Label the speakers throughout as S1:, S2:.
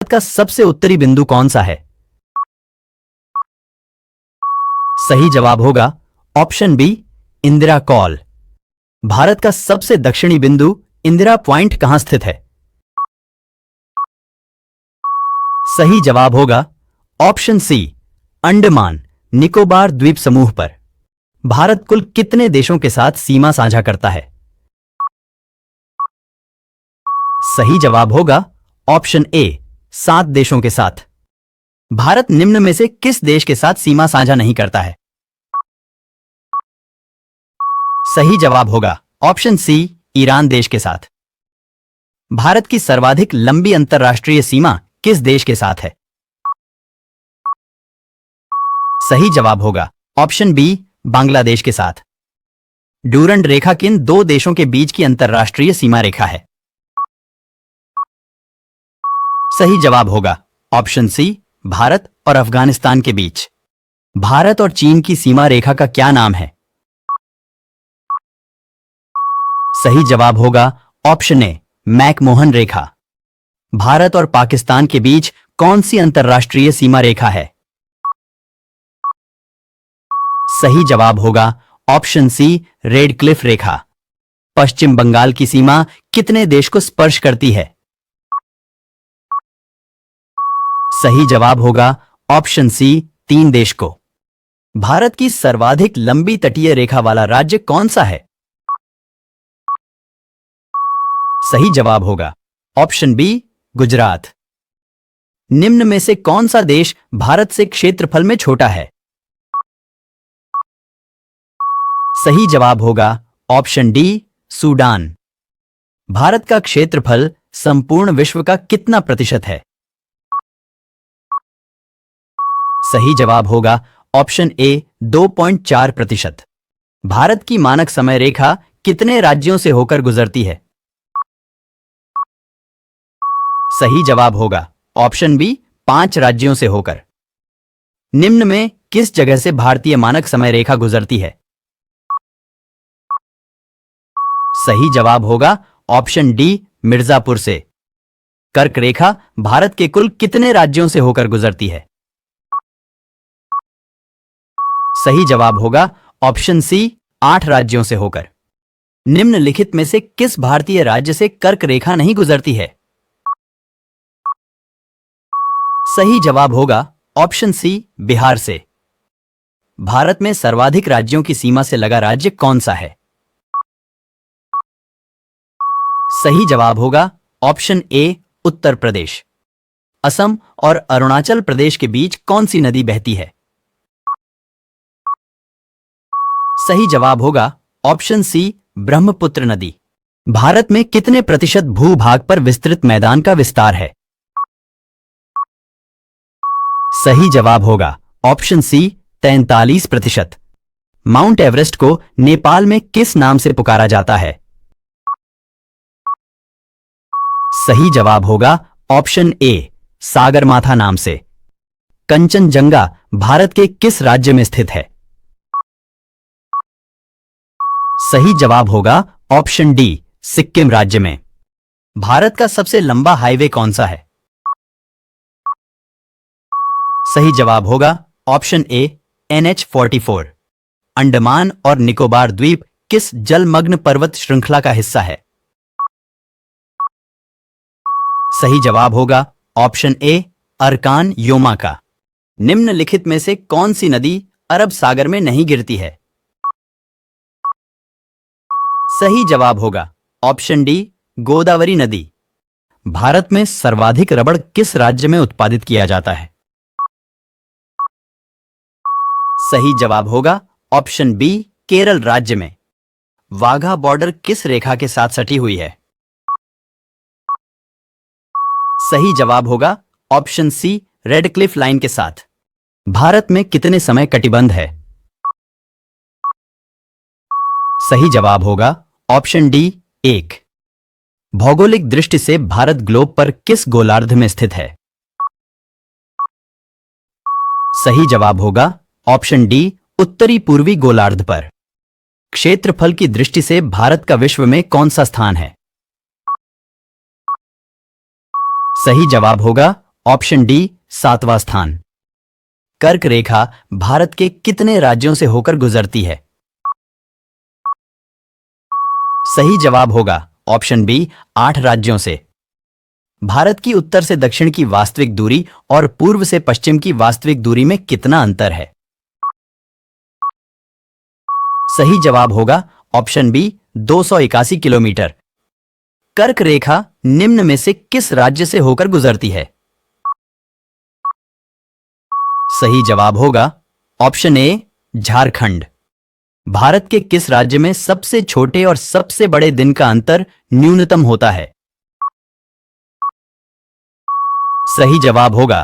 S1: का सबसे उत्तरी बिंदु कौन सा है? सही जवाब होगा option B, Indira col. Bharat का सबसे दक्षिणी बिंदु इंदिरा पॉइंट कहां स्थित है? सही जवाब होगा ऑप्शन सी, अंडमान निकोबार द्वीप समूह पर। भारत कुल कितने देशों के साथ सीमा साझा करता है? सही जवाब होगा ऑप्शन ए, 7 देशों के साथ। भारत निम्न में से किस देश के साथ सीमा साझा नहीं करता है? सही जवाब होगा ऑप्शन सी, ईरान देश के साथ। भारत की सर्वाधिक लंबी अंतर्राष्ट्रीय सीमा किस देश के साथ है? सही जवाब होगा ऑप्शन बी, बांग्लादेश के साथ। डूरंड रेखा किन 2 देशों के बीच की अंतर्राष्ट्रीय सीमा रेखा है? सही जवाब होगा ऑप्शन सी, भारत और अफगानिस्तान के बीच। भारत और चीन की सीमा रेखा का क्या नाम है? सही जवाब होगा ऑप्शन ए, मैकमोहन रेखा। भारत और पाकिस्तान के बीच कौन सी अंतर्राष्ट्रीय सीमा रेखा है? सही जवाब होगा ऑप्शन सी, रेड क्लिफ रेखा। पश्चिम बंगाल की सीमा कितने देश को स्पर्श करती है? सही जवाब होगा ऑप्शन सी, 3 देश को। भारत की सर्वाधिक लंबी तटीय रेखा वाला राज्य कौन सा है? सही जवाब होगा ऑप्शन बी, गुजरात। निम्न में से कौन सा देश भारत से क्षेत्रफल में छोटा है? सही जवाब होगा ऑप्शन डी, सूडान। भारत का क्षेत्रफल संपूर्ण विश्व का कितना प्रतिशत है? सही जवाब होगा ऑप्शन ए, 2.4%। भारत की मानक समय रेखा कितने राज्यों से होकर गुजरती है? सही जवाब होगा ऑप्शन बी, 5 राज्यों से होकर। निम्न में किस जगह से भारतीय मानक समय रेखा गुजरती है? सही जवाब होगा ऑप्शन डी, मिर्जापुर से। कर्क रेखा भारत के कुल कितने राज्यों से होकर गुजरती है? सही जवाब होगा ऑप्शन सी, 8 राज्यों से होकर। निम्नलिखित में से किस भारतीय राज्य से कर्क रेखा नहीं गुजरती है? सही जवाब होगा ऑप्शन सी, बिहार से। भारत में सर्वाधिक राज्यों की सीमा से लगा राज्य कौन सा है? सही जवाब होगा ऑप्शन ए, उत्तर प्रदेश। असम और अरुणाचल प्रदेश के बीच कौन सी नदी बहती है? सही जवाब होगा ऑप्शन सी, ब्रह्मपुत्र नदी। भारत में कितने प्रतिशत भूभाग पर विस्तृत मैदान का विस्तार है? सही जवाब होगा ऑप्शन सी, 43%। माउंट एवरेस्ट को नेपाल में किस नाम से पुकारा जाता है? सही जवाब होगा ऑप्शन ए, सागरमाथा नाम से। कंचनजंगा भारत के किस राज्य में स्थित है? सही जवाब होगा ऑप्शन डी, सिक्किम राज्य में। भारत का सबसे लंबा हाईवे कौन सा है? सही जवाब होगा ऑप्शन ए, NH-44। अंडमान और निकोबार द्वीप किस जलमग्न पर्वत श्रृंखला का हिस्सा है? सही जवाब होगा ऑप्शन ए, अरकान योमा का। निम्नलिखित में से कौन सी नदी अरब सागर में नहीं गिरती है? सही जवाब होगा ऑप्शन डी, गोदावरी नदी। भारत में सर्वाधिक रबड़ किस राज्य में उत्पादित किया जाता है? सही जवाब होगा ऑप्शन बी, केरल राज्य में। वाघा बॉर्डर किस रेखा के साथ सटी हुई है? सही जवाब होगा option C, Radcliffe line के साथ। भारत में कितने समय कटिबंध है? सही जवाब होगा ऑप्शन डी, 1। भौगोलिक दृष्टि से भारत ग्लोब पर किस गोलार्ध में स्थित है? सही जवाब होगा ऑप्शन डी, उत्तरी पूर्वी गोलार्ध पर। क्षेत्रफल की दृष्टि से भारत का विश्व में कौन सा स्थान है? सही जवाब होगा ऑप्शन डी 7वां स्थान। कर्क रेखा भारत के कितने राज्यों से होकर गुजरती है? सही जवाब होगा ऑप्शन बी 8 राज्यों से। भारत की उत्तर से दक्षिण की वास्तविक दूरी और पूर्व से पश्चिम की वास्तविक दूरी में कितना अंतर है? सही जवाब होगा ऑप्शन बी 281 किलोमीटर। कर्क रेखा निम्न में से किस राज्य से होकर गुजरती है? सही जवाब होगा ऑप्शन ए झारखंड। भारत के किस राज्य में सबसे छोटे और सबसे बड़े दिन का अंतर न्यूनतम होता है? सही जवाब होगा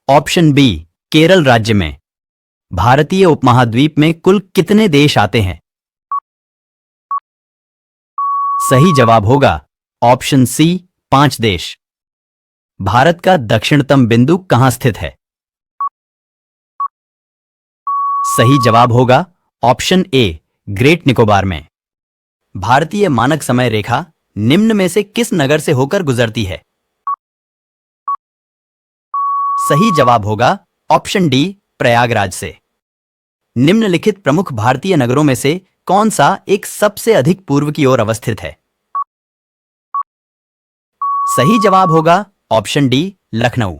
S1: ऑप्शन बी केरल राज्य में। भारतीय उपमहाद्वीप में कुल कितने देश आते हैं? सही जवाब होगा ऑप्शन सी 5 देश। भारत का दक्षिणतम बिंदु कहां स्थित है? सही जवाब होगा ऑप्शन ए ग्रेट निकोबार में। भारतीय मानक समय रेखा निम्न में से किस नगर से होकर गुजरती है? सही जवाब होगा ऑप्शन डी प्रयागराज से। निम्नलिखित प्रमुख भारतीय नगरों में से कौन सा एक सबसे अधिक पूर्व की ओर अवस्थित है? सही जवाब होगा ऑप्शन डी लखनऊ।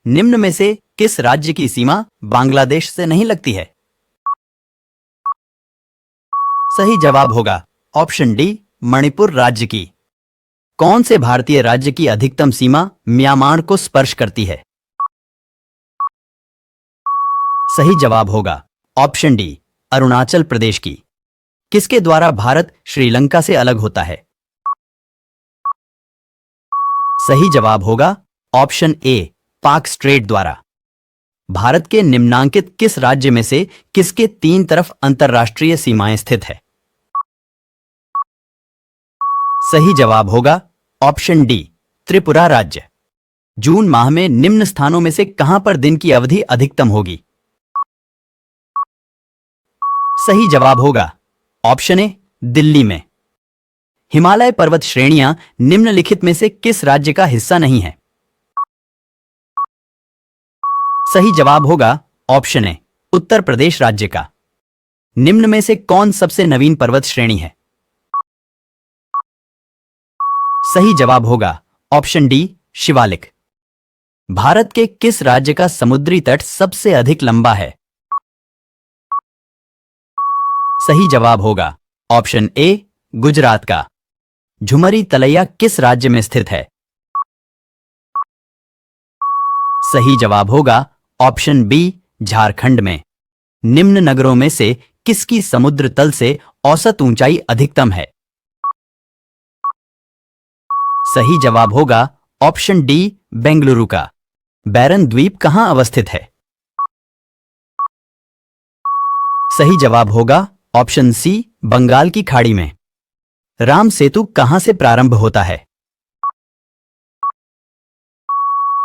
S1: निम्न में से किस राज्य की सीमा बांग्लादेश से नहीं लगती है? सही जवाब होगा ऑप्शन डी मणिपुर राज्य की। कौन से भारतीय राज्य की अधिकतम सीमा म्यांमार को स्पर्श करती है? सही जवाब होगा ऑप्शन डी अरुणाचल प्रदेश की। किसके द्वारा भारत श्रीलंका से अलग होता है? सही जवाब होगा ऑप्शन ए पाक स्ट्रेट द्वारा। भारत के निम्नांकित किस राज्य में से किसके 3 तरफ अंतरराष्ट्रीय सीमाएं स्थित है? सही जवाब होगा ऑप्शन डी त्रिपुरा राज्य। जून माह में निम्न स्थानों में से कहां पर दिन की अवधि अधिकतम होगी? सही जवाब होगा ऑप्शन ए दिल्ली में। हिमालय पर्वत श्रेणियां निम्नलिखित में से किस राज्य का हिस्सा नहीं है? सही जवाब होगा ऑप्शन ए उत्तर प्रदेश राज्य का। निम्न में से कौन सबसे नवीन पर्वत श्रेणी है? सही जवाब होगा ऑप्शन डी शिवालिक। भारत के किस राज्य का समुद्री तट सबसे अधिक लंबा है? सही जवाब होगा ऑप्शन ए गुजरात का। झुमरी तलैया किस राज्य में स्थित है? सही जवाब होगा ऑप्शन बी झारखंड में। निम्न नगरों में से किसकी समुद्र तल से औसत ऊंचाई अधिकतम है? सही जवाब होगा ऑप्शन डी बेंगलुरु का। बैरन द्वीप कहां अवस्थित है? सही जवाब होगा ऑप्शन सी बंगाल की खाड़ी में। राम सेतु कहां से प्रारंभ होता है?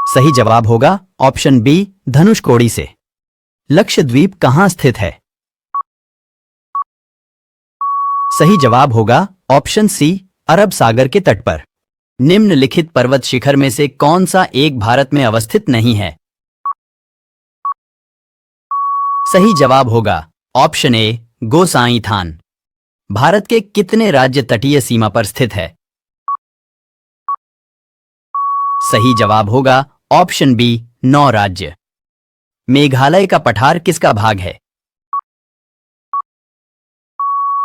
S1: सही जवाब होगा ऑप्शन बी धनुषकोडी से। लक्षद्वीप कहां स्थित है? सही जवाब होगा ऑप्शन सी अरब सागर के तट पर। निम्नलिखित पर्वत शिखर में से कौन सा एक भारत में अवस्थित नहीं है? सही जवाब होगा ऑप्शन ए गोसाई थान। भारत के कितने राज्य तटीय सीमा पर स्थित है? सही जवाब होगा ऑप्शन बी 9 राज्य। मेघालय का पठार किसका भाग है?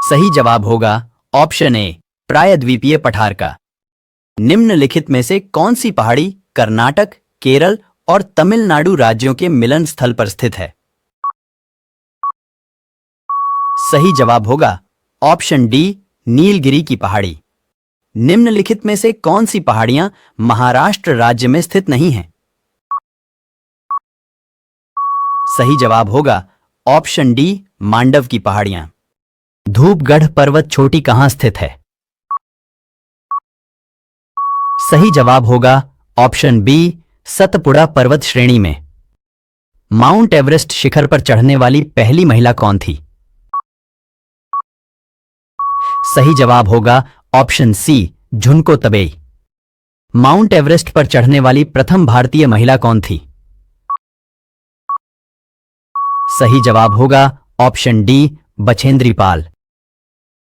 S1: सही जवाब होगा ऑप्शन ए प्रायद्वीपीय पठार का। निम्नलिखित में से कौन सी पहाड़ी कर्नाटक, केरल और तमिलनाडु राज्यों के मिलन स्थल पर स्थित है? सही जवाब होगा ऑप्शन डी नीलगिरी की पहाड़ी। निम्नलिखित में से कौन सी पहाड़ियां महाराष्ट्र राज्य में स्थित नहीं हैं? सही जवाब होगा ऑप्शन डी मांडव की पहाड़ियां। धूपगढ़ पर्वत चोटी कहां स्थित है? सही जवाब होगा ऑप्शन बी सतपुड़ा पर्वत श्रेणी में। माउंट एवरेस्ट शिखर पर चढ़ने वाली पहली महिला कौन थी? सही जवाब होगा ऑप्शन सी झुनको तबेई। माउंट एवरेस्ट पर चढ़ने वाली प्रथम भारतीय महिला कौन थी? सही जवाब होगा ऑप्शन डी, बछेंद्री पाल।